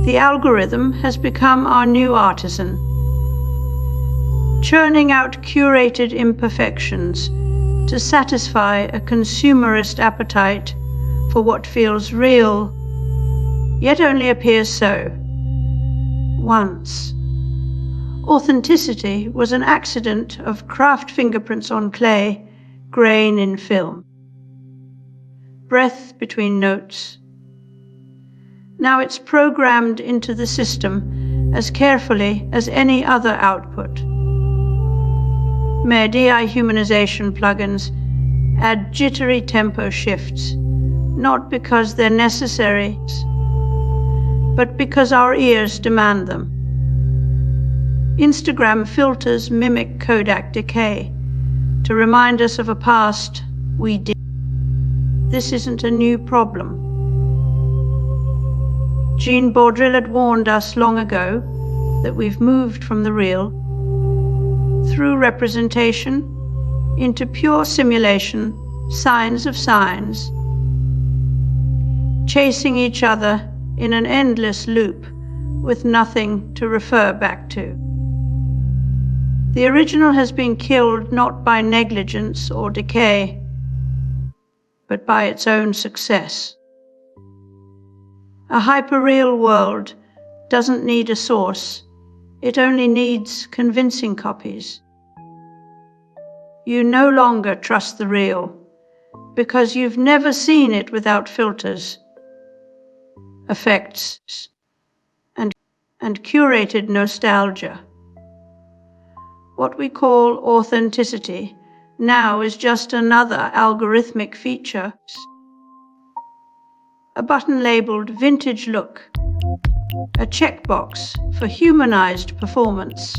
The algorithm has become our new artisan, churning out curated imperfections to satisfy a consumerist appetite for what feels real, yet only appears so. Once, authenticity was an accident of craft fingerprints on clay, grain in film, breath between notes. Now it's programmed into the system as carefully as any other output. Mere de-humanization plugins add jittery tempo shifts, not because they're necessary, but because our ears demand them. Instagram filters mimic Kodak decay to remind us of a past we did. This isn't a new problem. Jean Baudrillard had warned us long ago that we've moved from the real, through representation, into pure simulation, signs of signs, chasing each other in an endless loop with nothing to refer back to. The original has been killed not by negligence or decay, but by its own success. A hyperreal world doesn't need a source, it only needs convincing copies. You no longer trust the real, because you've never seen it without filters, effects, and curated nostalgia. What we call authenticity now is just another algorithmic feature. A button labeled Vintage Look, a checkbox for humanized performance.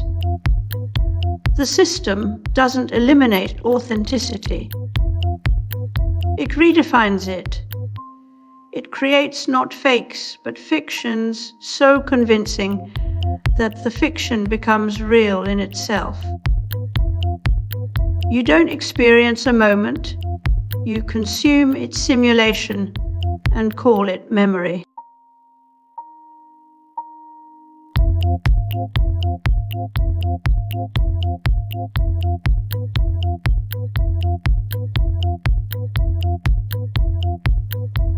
The system doesn't eliminate authenticity. It redefines it. It creates not fakes, but fictions so convincing that the fiction becomes real in itself. You don't experience a moment, you consume its simulation and call it memory.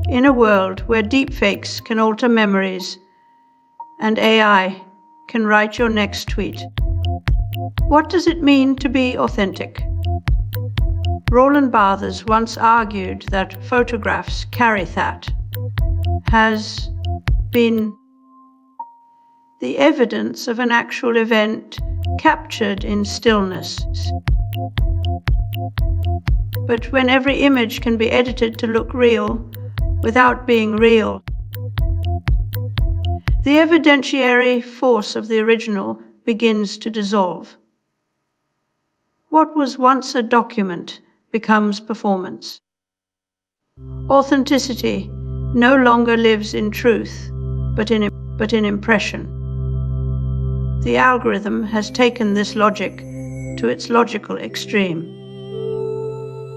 In a world where deepfakes can alter memories and AI can write your next tweet, what does it mean to be authentic? Roland Barthes once argued that photographs carry that, has been the evidence of an actual event captured in stillness. But when every image can be edited to look real without being real, the evidentiary force of the original begins to dissolve. What was once a document becomes performance. Authenticity no longer lives in truth, but in impression. The algorithm has taken this logic to its logical extreme.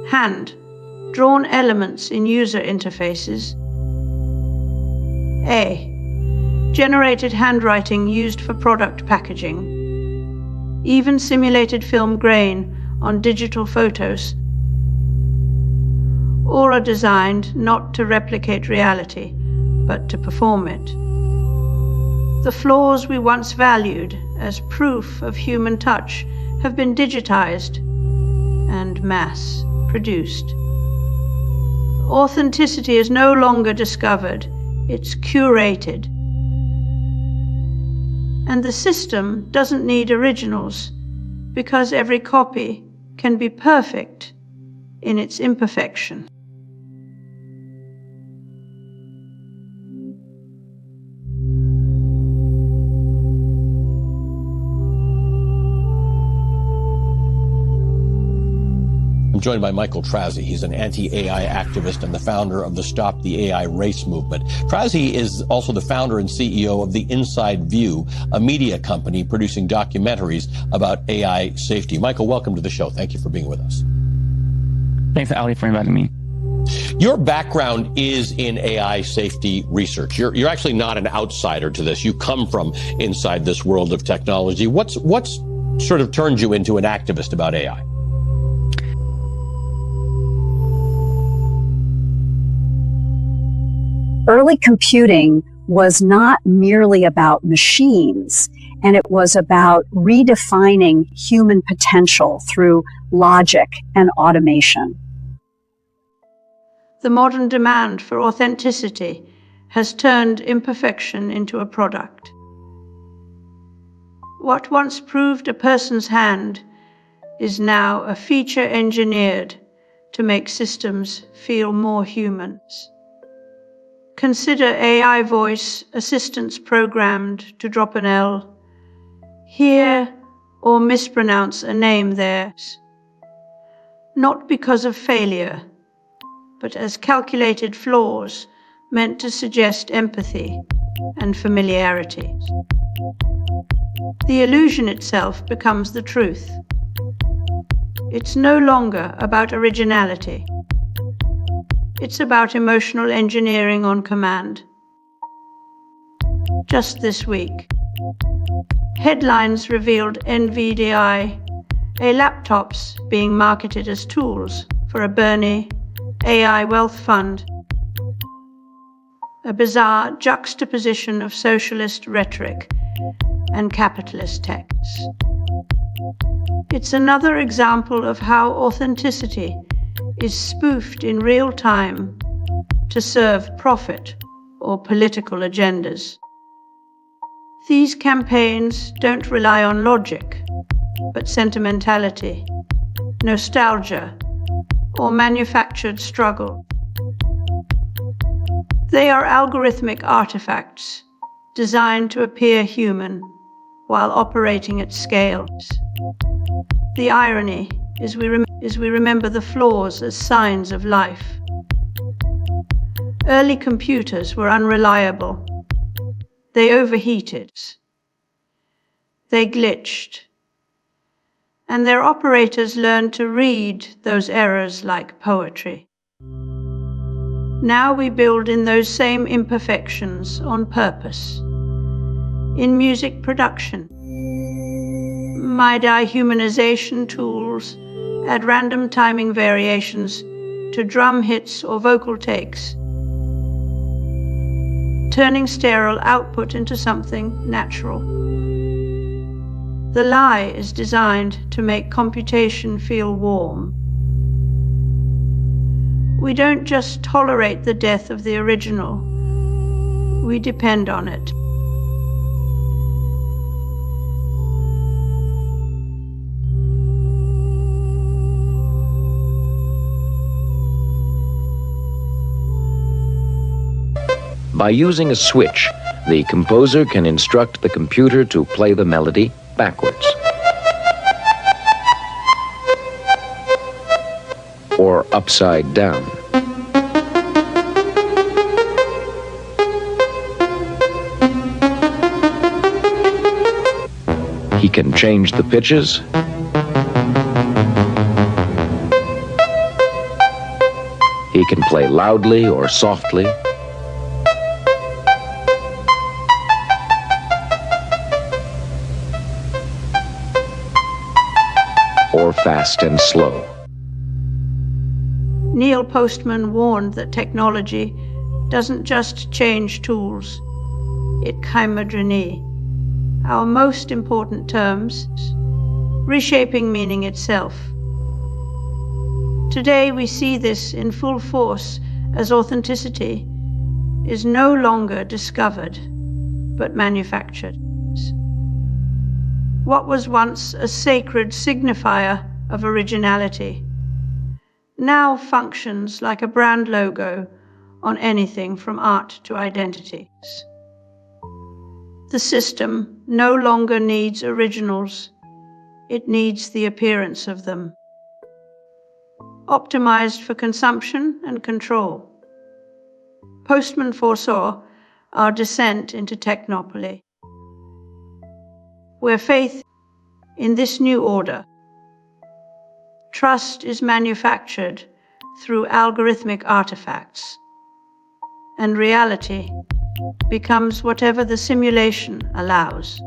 Hand-drawn elements in user interfaces. A. Generated handwriting used for product packaging. Even simulated film grain on digital photos. All are designed not to replicate reality, but to perform it. The flaws we once valued as proof of human touch have been digitized and mass-produced. Authenticity is no longer discovered, it's curated. And the system doesn't need originals, because every copy can be perfect in its imperfection. I'm joined by Michael Tracey. He's an anti-AI activist and the founder of the Stop the AI Race movement. Tracey is also the founder and CEO of the Inside View, a media company producing documentaries about AI safety. Michael, welcome to the show. Thank you for being with us. Thanks, Ali, for inviting me. Your background is in AI safety research. You're actually not an outsider to this. You come from inside this world of technology. What's sort of turned you into an activist about AI? Early computing was not merely about machines, and it was about redefining human potential through logic and automation. The modern demand for authenticity has turned imperfection into a product. What once proved a person's hand is now a feature engineered to make systems feel more human. Consider AI voice assistants programmed to drop an L, hear or mispronounce a name there, not because of failure, but as calculated flaws meant to suggest empathy and familiarity. The illusion itself becomes the truth. It's no longer about originality. It's about emotional engineering on command. Just this week, headlines revealed NVIDIA laptops being marketed as tools for a Bernie AI wealth fund, a bizarre juxtaposition of socialist rhetoric and capitalist texts. It's another example of how authenticity is spoofed in real time to serve profit or political agendas. These campaigns don't rely on logic, but sentimentality, nostalgia, or manufactured struggle. They are algorithmic artifacts designed to appear human while operating at scales. The irony is we remember the flaws as signs of life. Early computers were unreliable. They overheated. They glitched. And their operators learned to read those errors like poetry. Now we build in those same imperfections on purpose. In music production, MIDI humanization tools add random timing variations to drum hits or vocal takes, turning sterile output into something natural. The lie is designed to make computation feel warm. We don't just tolerate the death of the original, we depend on it. By using a switch, the composer can instruct the computer to play the melody backwards, or upside down. He can change the pitches, he can play loudly or softly, or fast and slow. Neil Postman warned that technology doesn't just change tools, it kaimadrini, our most important terms, reshaping meaning itself. Today we see this in full force as authenticity is no longer discovered, but manufactured. What was once a sacred signifier of originality now functions like a brand logo on anything from art to identities. The system no longer needs originals, it needs the appearance of them. Optimized for consumption and control. Postman foresaw our descent into technopoly, where faith in this new order, trust is manufactured through algorithmic artifacts, and reality becomes whatever the simulation allows.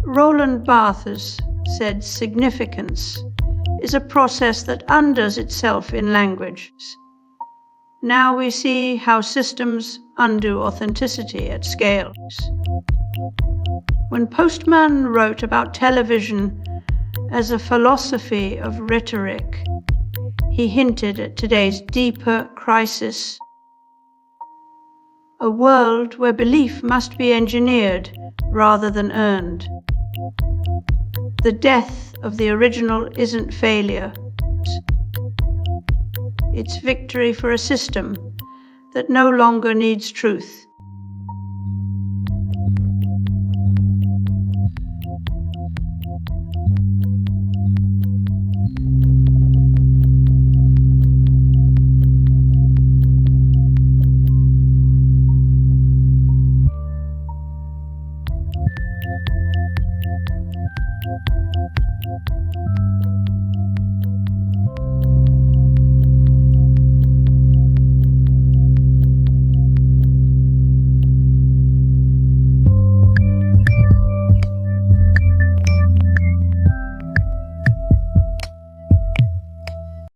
Roland Barthes said significance is a process that undoes itself in language. Now we see how systems undo authenticity at scale. When Postman wrote about television as a philosophy of rhetoric, he hinted at today's deeper crisis, a world where belief must be engineered rather than earned. The death of the original isn't failure. It's victory for a system that no longer needs truth